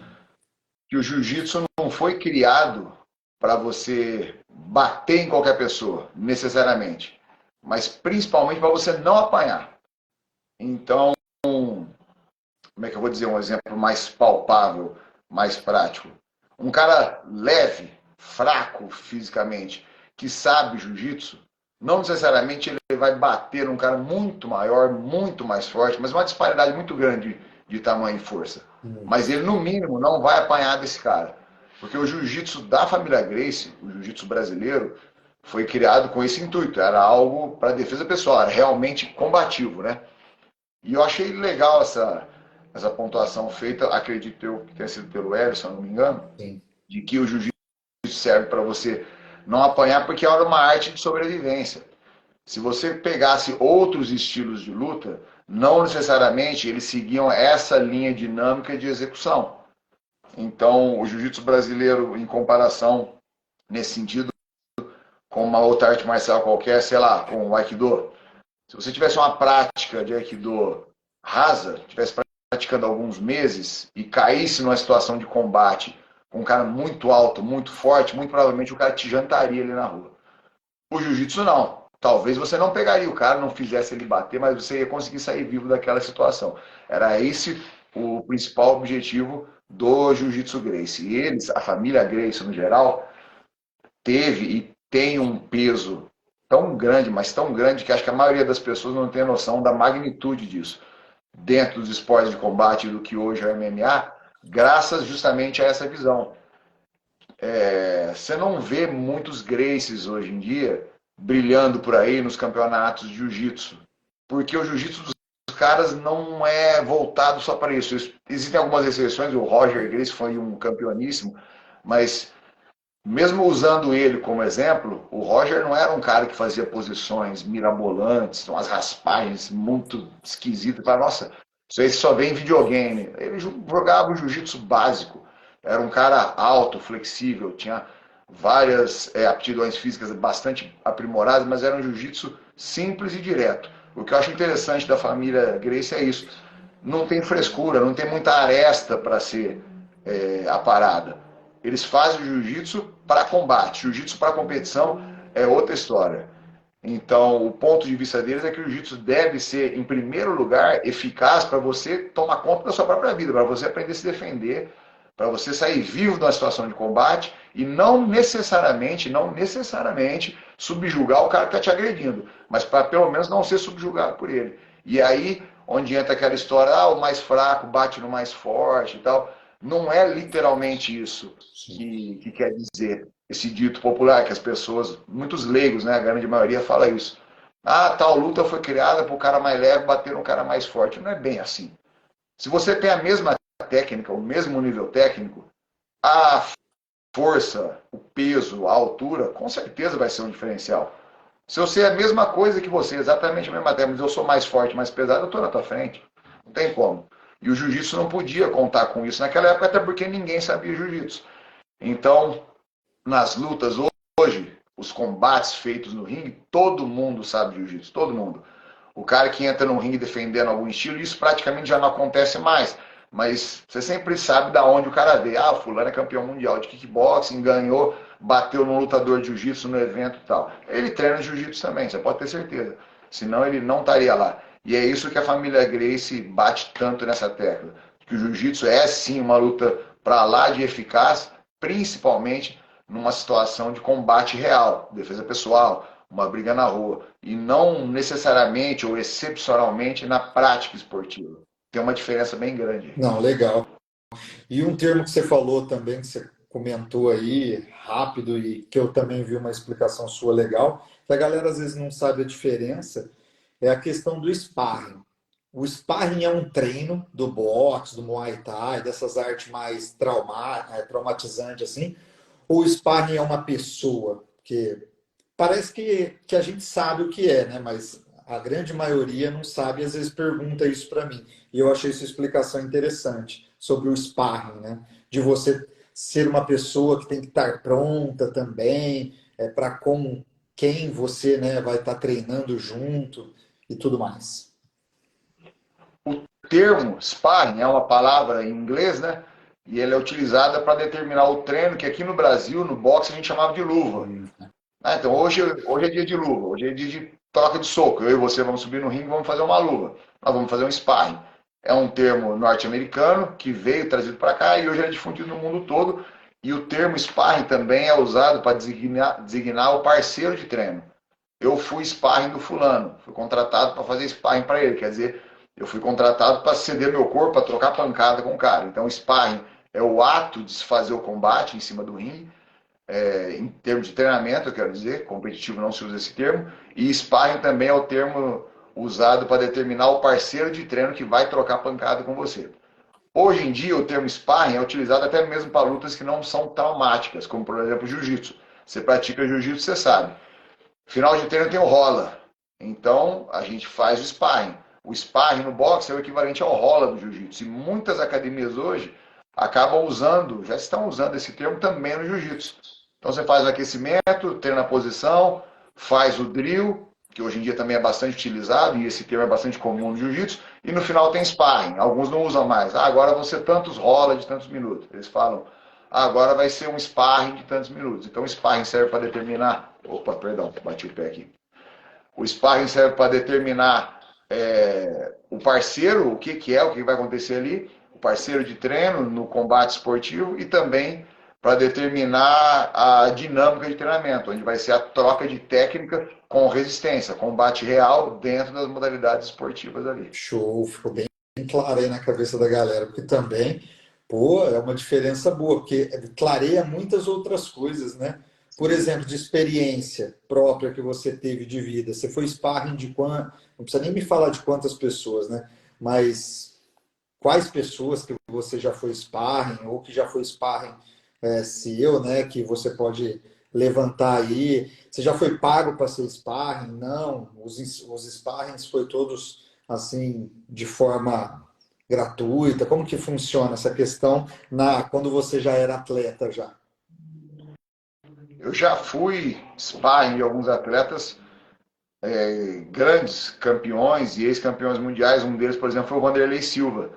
que o jiu-jitsu não foi criado para você bater em qualquer pessoa, necessariamente. Mas principalmente para você não apanhar. Então, como é que eu vou dizer um exemplo mais palpável? mais prático. Um cara leve, fraco fisicamente, que sabe jiu-jitsu, não necessariamente ele vai bater num cara muito maior, muito mais forte, mas uma disparidade muito grande de tamanho e força. Mas ele, no mínimo, não vai apanhar desse cara. Porque o jiu-jitsu da família Gracie, o jiu-jitsu brasileiro, foi criado com esse intuito. Era algo para defesa pessoal, era realmente combativo, né? E eu achei legal essa pontuação feita, acredito eu que tenha sido pelo Everson, se eu não me engano, Sim. de que o jiu-jitsu serve para você não apanhar porque é uma arte de sobrevivência. Se você pegasse outros estilos de luta, não necessariamente eles seguiam essa linha dinâmica de execução. Então, o jiu-jitsu brasileiro, em comparação nesse sentido, com uma outra arte marcial qualquer, sei lá, com o Aikido, se você tivesse uma prática de Aikido rasa, tivesse praticando alguns meses e caísse numa situação de combate com um cara muito alto, muito forte, muito provavelmente o cara te jantaria ali na rua. O jiu-jitsu não. Talvez você não pegaria o cara, não fizesse ele bater, mas você ia conseguir sair vivo daquela situação. Era esse o principal objetivo do jiu-jitsu Gracie. E eles, a família Gracie no geral, teve e tem um peso tão grande, mas tão grande, que acho que a maioria das pessoas não tem noção da magnitude disso dentro dos esportes de combate do que hoje é o MMA, graças justamente a essa visão. Você não vê muitos Gracies hoje em dia brilhando por aí nos campeonatos de jiu-jitsu, porque o jiu-jitsu dos caras não é voltado só para isso. Existem algumas exceções, o Roger Gracie foi um campeoníssimo, mas mesmo usando ele como exemplo, o Roger não era um cara que fazia posições mirabolantes, umas raspagens muito esquisitas. Para nossa, isso aí só vem em videogame. Ele jogava o jiu-jitsu básico. Era um cara alto, flexível, tinha várias aptidões físicas bastante aprimoradas, mas era um jiu-jitsu simples e direto. O que eu acho interessante da família Gracie é isso. Não tem frescura, não tem muita aresta para ser a parada. Eles fazem o jiu-jitsu para combate. Jiu-jitsu para competição é outra história. Então, o ponto de vista deles é que o jiu-jitsu deve ser, em primeiro lugar, eficaz para você tomar conta da sua própria vida, para você aprender a se defender, para você sair vivo de uma situação de combate e não necessariamente subjugar o cara que está te agredindo, mas para pelo menos não ser subjugado por ele. E aí, onde entra aquela história, o mais fraco bate no mais forte e tal. Não é literalmente isso que quer dizer esse dito popular, que as pessoas, muitos leigos, né, a grande maioria fala isso. Ah, tal luta foi criada para o cara mais leve bater no cara mais forte. Não é bem assim. Se você tem a mesma técnica, o mesmo nível técnico, a força, o peso, a altura, com certeza vai ser um diferencial. Se eu sei a mesma coisa que você, exatamente a mesma técnica, mas eu sou mais forte, mais pesado, eu estou na tua frente. Não tem como. E o jiu-jitsu não podia contar com isso naquela época, até porque ninguém sabia jiu-jitsu. Então, nas lutas hoje, os combates feitos no ringue, todo mundo sabe jiu-jitsu, todo mundo. O cara que entra no ringue defendendo algum estilo, isso praticamente já não acontece mais. Mas você sempre sabe da onde o cara veio. Ah, o fulano é campeão mundial de kickboxing, ganhou, bateu num lutador de jiu-jitsu no evento e tal. Ele treina jiu-jitsu também, você pode ter certeza. Senão ele não estaria lá. E é isso que a família Gracie bate tanto nessa tecla. Que o jiu-jitsu é sim uma luta para lá de eficaz, principalmente numa situação de combate real, defesa pessoal, uma briga na rua, e não necessariamente ou excepcionalmente na prática esportiva. Tem uma diferença bem grande. Não, legal. E um termo que você falou também, que você comentou aí, rápido, e que eu também vi uma explicação sua legal, que a galera às vezes não sabe a diferença, é a questão do sparring. O sparring é um treino do boxe, do Muay Thai, dessas artes mais traumatizantes assim, ou o sparring é uma pessoa? Porque parece que a gente sabe o que é, né? Mas a grande maioria não sabe e às vezes pergunta isso para mim. E eu achei essa explicação interessante sobre o sparring, né? De você ser uma pessoa que tem que estar pronta também, para com quem você, né, vai estar treinando junto e tudo mais. O termo sparring é uma palavra em inglês, né? E ela é utilizada para determinar o treino que aqui no Brasil, no boxe, a gente chamava de luva. Então hoje é dia de luva, hoje é dia de troca de soco. Eu e você vamos subir no ringue e vamos fazer uma luva. Nós vamos fazer um sparring. é um termo norte-americano que veio trazido para cá e hoje é difundido no mundo todo. E o termo sparring também é usado para designar o parceiro de treino. Eu fui sparring do fulano, fui contratado para fazer sparring para ele, quer dizer, eu fui contratado para ceder meu corpo, para trocar pancada com o cara. Então, sparring é o ato de se fazer o combate em cima do ringue, em termos de treinamento, eu quero dizer, competitivo não se usa esse termo, e sparring também é o termo usado para determinar o parceiro de treino que vai trocar pancada com você. Hoje em dia, o termo sparring é utilizado até mesmo para lutas que não são traumáticas, como por exemplo jiu-jitsu. Você pratica jiu-jitsu, você sabe. Final de treino tem o rola. Então, a gente faz o sparring. O sparring no boxe é o equivalente ao rola do jiu-jitsu. E muitas academias hoje acabam usando, já estão usando esse termo também no jiu-jitsu. Então, você faz o aquecimento, treina a posição, faz o drill, que hoje em dia também é bastante utilizado, e esse termo é bastante comum no jiu-jitsu, e no final tem sparring. Alguns não usam mais. Agora vão ser tantos rola de tantos minutos. Eles falam, agora vai ser um sparring de tantos minutos. Então, o sparring serve para determinar... Opa, perdão, bati o pé aqui. O sparring serve para determinar o parceiro, o que é, o que vai acontecer ali, o parceiro de treino no combate esportivo e também para determinar a dinâmica de treinamento, onde vai ser a troca de técnica com resistência, combate real dentro das modalidades esportivas ali. Show, ficou bem claro aí na cabeça da galera, porque também, pô, é uma diferença boa, porque clareia muitas outras coisas, né? Por exemplo, de experiência própria que você teve de vida. Você foi sparring de quantas, não precisa nem me falar de quantas pessoas, né? Mas quais pessoas que você já foi sparring ou que já foi sparring seu, né? Que você pode levantar aí. Você já foi pago para ser sparring? Não. Os sparrings foi todos assim de forma gratuita. Como que funciona essa questão quando você já era atleta já? Eu já fui sparring de alguns atletas grandes campeões e ex-campeões mundiais. Um deles, por exemplo, foi o Vanderlei Silva.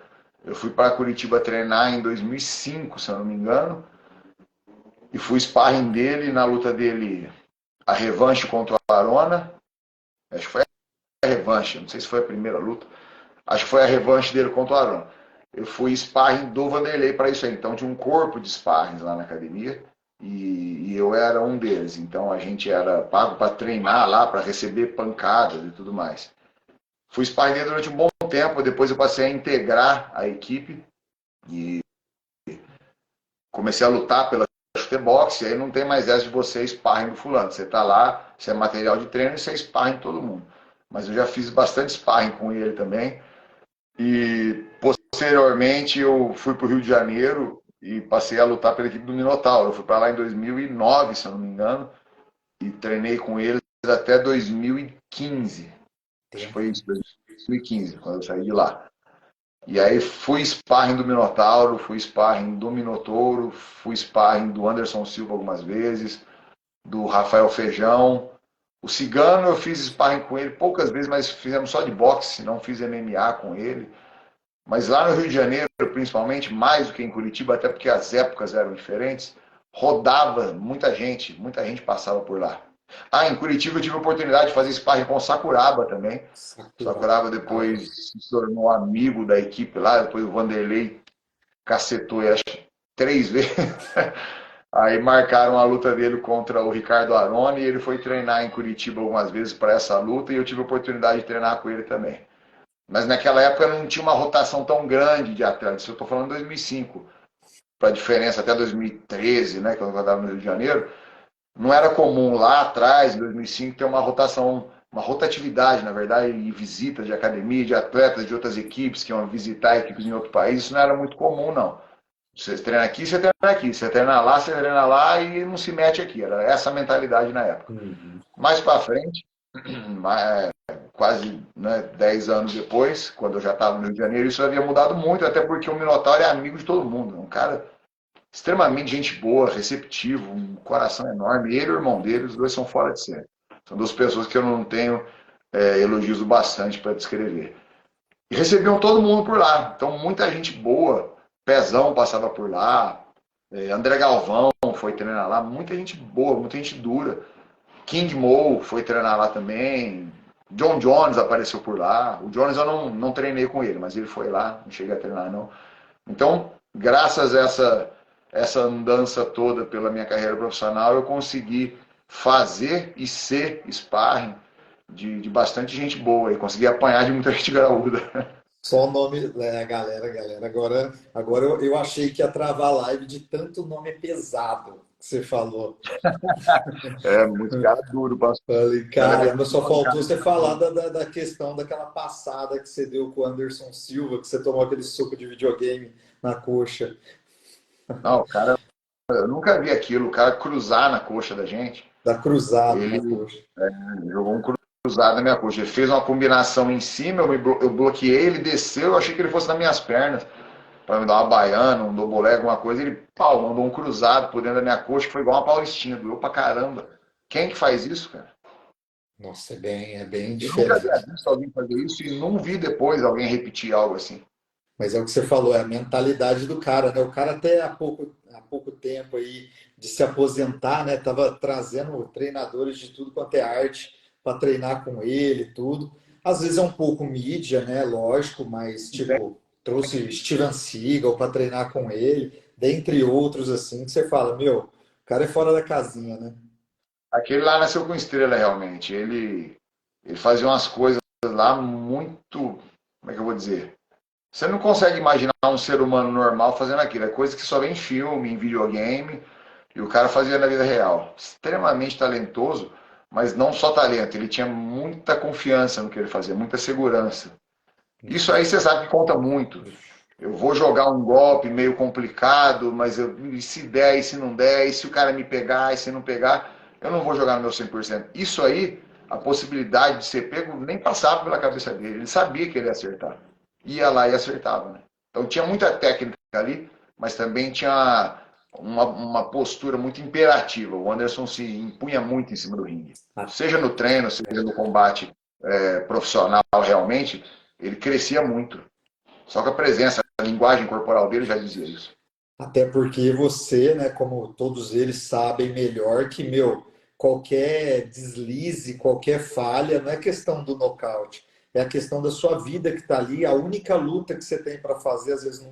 Eu fui para Curitiba treinar em 2005, se eu não me engano, e fui sparring dele na luta dele, a revanche contra o Arona. Acho que foi a revanche, não sei se foi a primeira luta. Acho que foi a revanche dele contra o Arona. Eu fui sparring do Vanderlei para isso aí. Então tinha um corpo de sparrings lá na academia e eu era um deles. Então a gente era pago para treinar lá, para receber pancadas e tudo mais. Fui sparring dele durante um bom tempo, depois eu passei a integrar a equipe e comecei a lutar pela chutebox, e aí não tem mais essa de você sparring do fulano. Você tá lá, você é material de treino e você sparring todo mundo. Mas eu já fiz bastante sparring com ele também. E posteriormente eu fui para o Rio de Janeiro e passei a lutar pela equipe do Minotauro. Eu fui para lá em 2009, se eu não me engano, e treinei com eles até 2015. Acho que foi isso, 2015, quando eu saí de lá. E aí fui sparring do Minotauro, fui sparring do Minotouro, fui sparring do Anderson Silva algumas vezes, do Rafael Feijão. O Cigano eu fiz sparring com ele poucas vezes, mas fizemos só de boxe, não fiz MMA com ele. Mas lá no Rio de Janeiro, principalmente, mais do que em Curitiba, até porque as épocas eram diferentes, rodava muita gente passava por lá. Ah, em Curitiba eu tive a oportunidade de fazer sparring com o Sakuraba também. O Sakuraba depois se tornou amigo da equipe lá, depois o Vanderlei cacetou ele, acho que 3 vezes. Aí marcaram a luta dele contra o Ricardo Aroni e ele foi treinar em Curitiba algumas vezes para essa luta e eu tive a oportunidade de treinar com ele também. Mas naquela época não tinha uma rotação tão grande de atletas. Eu estou falando em 2005. Para a diferença, até 2013, né, quando eu estava no Rio de Janeiro, não era comum lá atrás, em 2005, ter uma rotação, uma rotatividade, na verdade, e visitas de academia, de atletas de outras equipes que iam visitar equipes em outro país. Isso não era muito comum, não. Você treina aqui, você treina aqui. Você treina lá e não se mete aqui. Era essa a mentalidade na época. Mais para frente, quase 10 anos depois, quando eu já estava no Rio de Janeiro, isso havia mudado muito, até porque o Minotauro é amigo de todo mundo. Um cara extremamente gente boa, receptivo, um coração enorme. Ele e o irmão dele, os dois são fora de série. São duas pessoas que eu não tenho elogios o bastante para descrever. E recebiam todo mundo por lá. Então, muita gente boa. Pezão passava por lá. André Galvão foi treinar lá. Muita gente boa, muita gente dura. King Mo foi treinar lá também. John Jones apareceu por lá. O Jones eu não treinei com ele, mas ele foi lá, não cheguei a treinar não. Então, graças a essa andança toda pela minha carreira profissional, eu consegui fazer e ser sparring de bastante gente boa e consegui apanhar de muita gente graúda. Só o nome, galera. Agora eu achei que ia travar a live de tanto nome pesado que você falou. É, muito cara duro, pastor. Falei, Cada vez caramba, só faltou você falar da questão daquela passada que você deu com o Anderson Silva, que você tomou aquele soco de videogame na coxa, Não, o cara, eu nunca vi aquilo, o cara cruzar na coxa da gente. da cruzada na Ele coxa. jogou um cruzado na minha coxa. Ele fez uma combinação em cima, eu bloqueei, ele desceu, eu achei que ele fosse nas minhas pernas, para me dar uma baiana, um dobolé, alguma coisa. Ele, pau, mandou um cruzado por dentro da minha coxa, que foi igual uma paulistinha, doeu pra caramba. Quem que faz isso, cara? Nossa, é bem Eu nunca havia diferente. visto alguém fazer isso e não vi depois alguém repetir algo assim. Mas é o que você falou, é a mentalidade do cara, né? O cara até há pouco tempo aí de se aposentar, né? Tava trazendo treinadores de tudo quanto é arte para treinar com ele, tudo. Às vezes é um pouco mídia, né? Lógico, mas tipo, trouxe Steven Seagal para treinar com ele, dentre outros assim, que você fala, meu, o cara é fora da casinha, né? Aquele lá nasceu com estrela, realmente. Ele fazia umas coisas lá muito. Como é que eu vou dizer? Você não consegue imaginar um ser humano normal fazendo aquilo. É coisa que só vem em filme, em videogame, e o cara fazia na vida real. Extremamente talentoso, mas não só talento, ele tinha muita confiança no que ele fazia, muita segurança. Isso aí você sabe que conta muito. Eu vou jogar um golpe meio complicado, mas e se der, e se não der, e se o cara me pegar, e se não pegar, eu não vou jogar no meu 100%. Isso aí, a possibilidade de ser pego nem passava pela cabeça dele. Ele sabia que ele ia acertar. Ia lá e acertava, né? Então tinha muita técnica ali, mas também tinha uma postura muito imperativa. O Anderson se impunha muito em cima do ringue. Seja no treino, seja no combate profissional realmente, ele crescia muito. Só que a presença, a linguagem corporal dele já dizia isso. Até porque você, né, como todos eles sabem melhor que, meu, qualquer deslize, qualquer falha, não é questão do nocaute, é a questão da sua vida que está ali, a única luta que você tem para fazer, às vezes,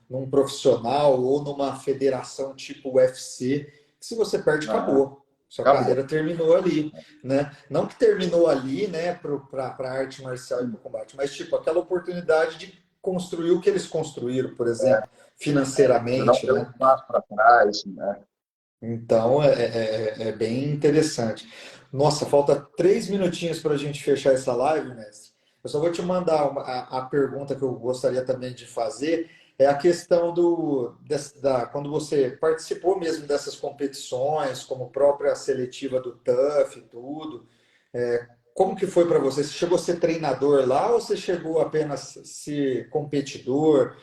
num profissional ou numa federação tipo UFC, que se você perde, Aham. acabou. Sua Acabou. carreira terminou ali, né? Não que terminou ali, né, para a arte marcial e para o combate, mas tipo aquela oportunidade de construir o que eles construíram, por exemplo, Você não financeiramente, deu um né? passo para trás, né? Então é bem interessante. Nossa, falta 3 minutinhos para a gente fechar essa live, mestre. Eu só vou te mandar a pergunta que eu gostaria também de fazer. É a questão quando você participou mesmo dessas competições, como própria seletiva do TUF e tudo. Como que foi para você? Você chegou a ser treinador lá ou você chegou apenas a ser competidor,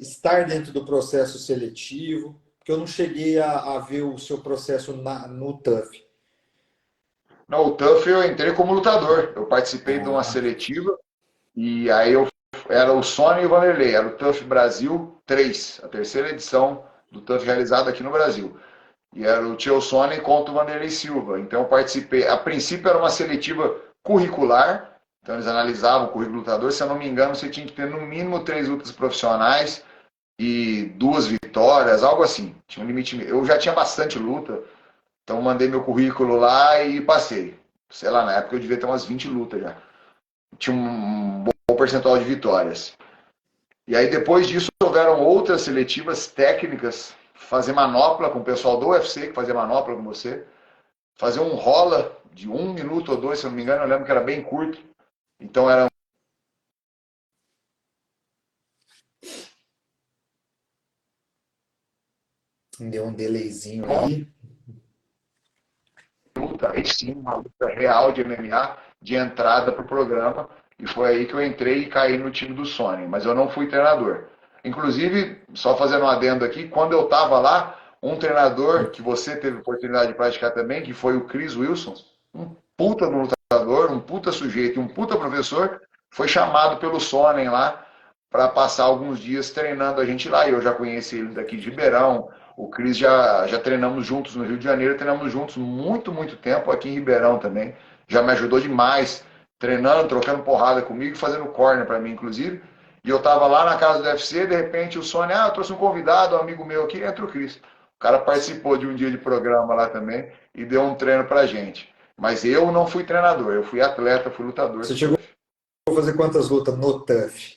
estar dentro do processo seletivo? Porque eu não cheguei a ver o seu processo no TUF. No TUF eu entrei como lutador. Eu participei de uma Ah, seletiva e aí eu era o Sony e o Vanderlei, era o TUF Brasil 3, a terceira edição do TUF realizado aqui no Brasil. E era o Tio Sony contra o Vanderlei Silva. Então eu participei. A princípio era uma seletiva curricular, então eles analisavam o currículo lutador. Se eu não me engano, você tinha que ter no mínimo 3 lutas profissionais e 2 vitórias, algo assim. Tinha um limite. Eu já tinha bastante luta, então mandei meu currículo lá e passei. Sei lá, na época eu devia ter umas 20 lutas já. Tinha um bom percentual de vitórias. E aí depois disso houveram outras seletivas técnicas, fazer manopla com o pessoal do UFC, que fazia manopla com você, fazer um rola de 1 minuto ou 2, se eu não me engano, eu lembro que era bem curto. Então era deu um delayzinho aí. uma luta, aí sim, uma luta real de MMA, de entrada para o programa. E foi aí que eu entrei e caí no time do Sony. Mas eu não fui treinador. Inclusive, só fazendo um adendo aqui, quando eu estava lá, um treinador que você teve oportunidade de praticar também, que foi o Chris Wilson, um puta no lutador, um puta sujeito, um puta professor, foi chamado pelo Sonnen lá para passar alguns dias treinando a gente lá. Eu já conheci ele daqui de Ribeirão, o Cris já treinamos juntos no Rio de Janeiro, treinamos juntos muito tempo aqui em Ribeirão também. Já me ajudou demais, treinando, trocando porrada comigo, fazendo corner para mim, inclusive. E eu tava lá na casa do UFC, de repente o Sônia, eu trouxe um convidado, um amigo meu aqui, entra o Cris. O cara participou de um dia de programa lá também e deu um treino pra gente. Mas eu não fui treinador, eu fui atleta, fui lutador. Você chegou a fazer quantas lutas no TUF?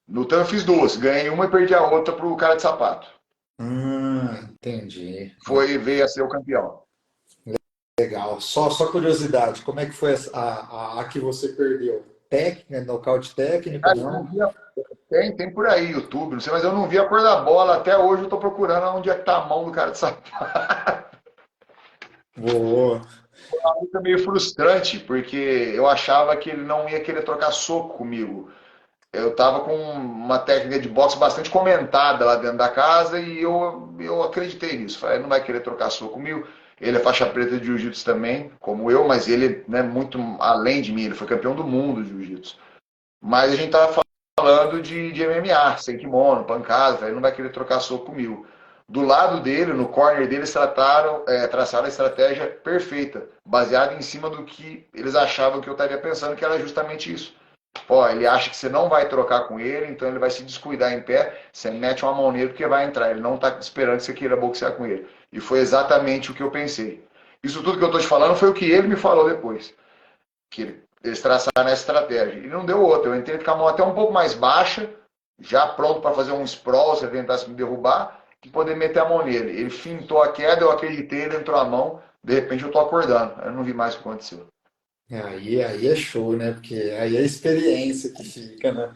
No TUF eu fiz duas, ganhei uma e perdi a outra pro cara de sapato. Entendi. Veio a ser o campeão. Legal. Só curiosidade, como é que foi a que você perdeu? Técnica, nocaute técnico, Cara, eu não não? via, tem por aí YouTube, não sei, mas eu não vi a cor da bola. Até hoje eu tô procurando onde é que tá a mão do cara de sapato. Boa. Uma luta meio frustrante, porque eu achava que ele não ia querer trocar soco comigo. Eu tava com uma técnica de boxe bastante comentada lá dentro da casa e eu acreditei nisso. Falei, ele não vai querer trocar soco comigo. Ele é faixa preta de jiu-jitsu também, como eu, mas ele, né, muito além de mim. Ele foi campeão do mundo de jiu-jitsu. Mas a gente tava falando de MMA, sem kimono, pancada. Ele não vai querer trocar soco comigo. Do lado dele, no corner dele, eles traçaram a estratégia perfeita, baseada em cima do que eles achavam que eu estaria pensando, que era justamente isso. Ó, ele acha que você não vai trocar com ele, então ele vai se descuidar em pé, você mete uma mão nele porque vai entrar. Ele não está esperando que você queira boxear com ele. E foi exatamente o que eu pensei. Isso tudo que eu estou te falando foi o que ele me falou depois. Que eles traçaram essa estratégia. E não deu outra. Eu entrei com a mão até um pouco mais baixa, já pronto para fazer um sprawl, se ele tentasse me derrubar, e poder meter a mão nele. Ele fintou a queda, eu acreditei, ele entrou a mão, de repente eu estou acordando. Eu não vi mais o que aconteceu. Aí é show, né? Porque aí é a experiência que fica, né?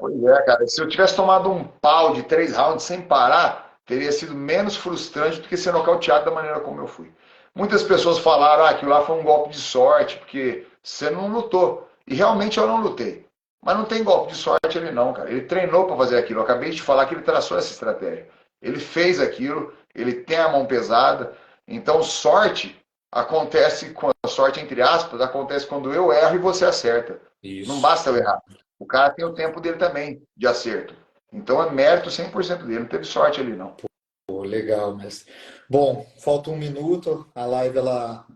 Pois é, cara. Se eu tivesse tomado um pau de 3 rounds sem parar, teria sido menos frustrante do que ser nocauteado da maneira como eu fui. Muitas pessoas falaram, aquilo lá foi um golpe de sorte, porque você não lutou. E realmente eu não lutei. Mas não tem golpe de sorte ele não, cara. Ele treinou para fazer aquilo. Eu acabei de falar que ele traçou essa estratégia. Ele fez aquilo, ele tem a mão pesada. Então, sorte acontece, sorte entre aspas, acontece quando eu erro e você acerta. Não Isso. basta eu errar. O cara tem o tempo dele também de acerto. Então é mérito 100% dele. Não teve sorte ali, não. Pô, legal, mestre. Bom, falta um minuto, a live ela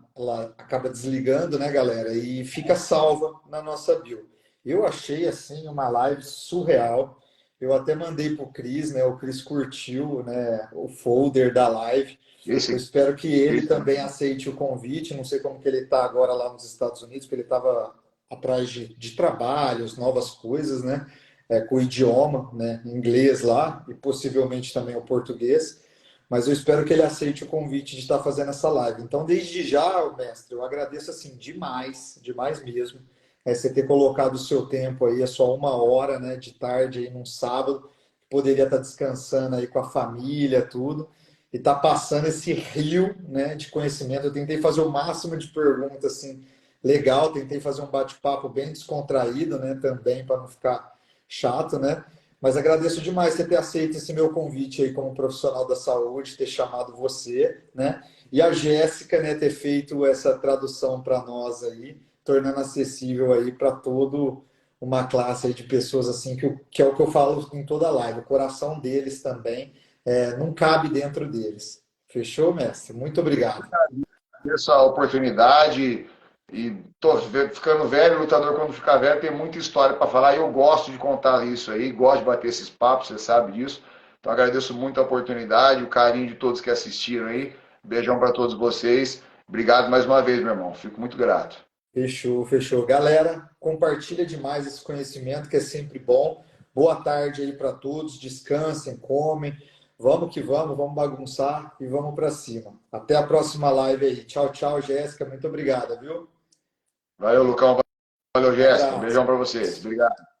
acaba desligando, né, galera? E fica salva na nossa bio. Eu achei, assim, uma live surreal. Eu até mandei pro Cris, né? O Cris curtiu, né, o folder da live. Eu Esse, espero que ele esse também aceite o convite. Não sei como que ele está agora lá nos Estados Unidos, porque ele estava atrás de trabalhos, novas coisas, né? Com o idioma, né? Inglês lá e possivelmente também o português. Mas eu espero que ele aceite o convite de estar fazendo essa live. Então, desde já, mestre, eu agradeço assim demais, demais mesmo, você ter colocado o seu tempo aí, a sua 1 hora, né, de tarde aí num sábado, poderia estar descansando aí com a família, tudo e está passando esse rio, né, de conhecimento. Eu tentei fazer o máximo de perguntas assim, legal, tentei fazer um bate-papo bem descontraído, né, também para não ficar chato, né? Mas agradeço demais você ter aceito esse meu convite aí como profissional da saúde, ter chamado você, né? E a Jéssica, né, ter feito essa tradução para nós aí, tornando acessível aí para todo uma classe aí de pessoas assim que é o que eu falo em toda a live, o coração deles também não cabe dentro deles. Fechou, mestre? Muito obrigado. essa oportunidade e tô ficando velho, lutador quando ficar velho tem muita história para falar e eu gosto de contar isso aí, gosto de bater esses papos, você sabe disso. Então agradeço muito a oportunidade, o carinho de todos que assistiram aí. Beijão para todos vocês. Obrigado mais uma vez, meu irmão. Fico muito grato. Fechou, fechou. Galera, compartilha demais esse conhecimento que é sempre bom. Boa tarde aí para todos. Descansem, comem. Vamos que vamos, vamos bagunçar e vamos para cima. Até a próxima live aí. Tchau, tchau, Jéssica. Muito obrigada, viu? Valeu, Lucão. Valeu, Um Jéssica. Um abraço. beijão para vocês. Obrigado.